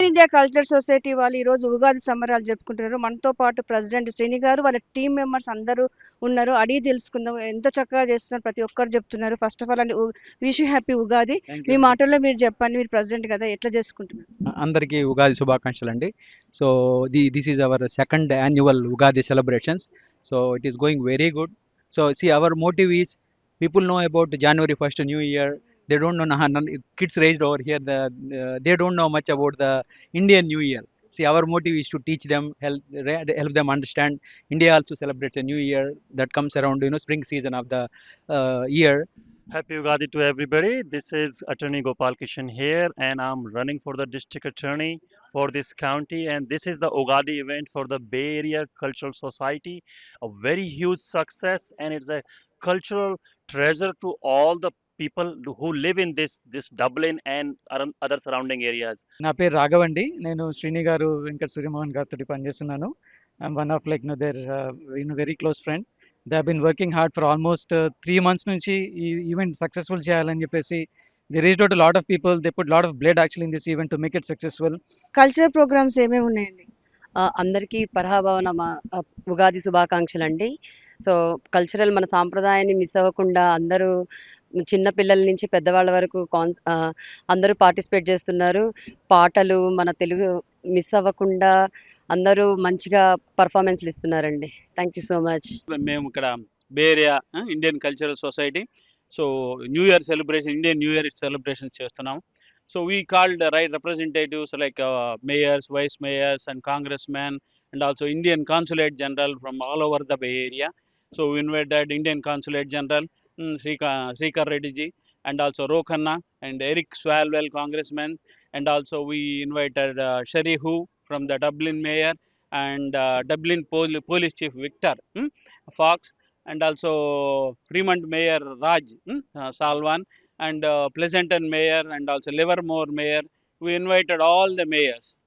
India cultural society వాళ్ళు ఈరోజు ఉగాది సంబరాలు జరుపుకుంటున్నారు. మనతో పాటు ప్రెసిడెంట్ శ్రీని గారు, వాళ్ళ టీమ్ మెంబర్స్ అందరూ ఉన్నారు. అడిగి తెలుసుకుందాం. ఎంత చక్కగా చేస్తున్నారు, ప్రతి ఒక్కరు చెప్తున్నారు. ఫస్ట్ ఆఫ్ ఆల్ అండి, wish you happy Ugadi. Thank me you. మాటల్లో మీరు చెప్పండి, మీరు ప్రెసిడెంట్ కదా, ఎట్లా చేసుకుంటున్నారు? అందరికీ ఉగాది శుభాకాంక్షలు అండి. So this is our second annual Ugadi celebrations. So it is going very good. So see our motive is people know about January 1st New Year. They don't know kids raised over here. They don't know much about the Indian New Year. See, our motive is to teach them, help them understand. India also celebrates a New Year that comes around, spring season of the year. Happy Ugadi to everybody. This is Attorney Gopal Kishan here, and I'm running for the district attorney for this county. And this is the Ugadi event for the Bay Area Cultural Society, a very huge success, and it's a cultural treasure to all the people who live in this Dublin and other surrounding areas. నా పేరు రాఘవ్ అండి. నేను శ్రీని గారు, వెంకట సూర్యమోహన్ గారితో పనిచేస్తున్నాను. I'm one of their very close friend. They have been working hard for almost 3 months నుంచి ఈ event successful చేయాలని చెప్పేసి they reached out lot of people. They put lot of blood actually in this event to make it successful. Cultural programmes ఏమేమి ఉన్నాయండి? అందరికీ పరభావన ఉగాది శుభాకాంక్షలు అండి. So cultural మన సాంప్రదాయాన్ని మిస్ అవ్వకుండా అందరూ చిన్న పిల్లల నుంచి పెద్దవాళ్ళ వరకు అందరూ పార్టిసిపేట్ చేస్తున్నారు. పాటలు మన తెలుగు మిస్ అవ్వకుండా అందరూ మంచిగా పర్ఫార్మెన్స్లు ఇస్తున్నారండి. Thank you so much. మేము ఇక్కడ Bay Area Indian cultural society so new year celebration Indian new year celebration చేస్తున్నాం. So we called right representatives like mayors, vice mayors and congressmen and also Indian consulate general from all over the Bay Area. So we invited Indian consulate general Srikar Reddy ji and also Rokhanna and Eric Swalwell congressman, and also we invited Sherry Hu from the Dublin mayor and Dublin police chief Victor Fox, and also Fremont mayor Raj Salwan, and Pleasanton mayor and also Livermore mayor. We invited all the mayors.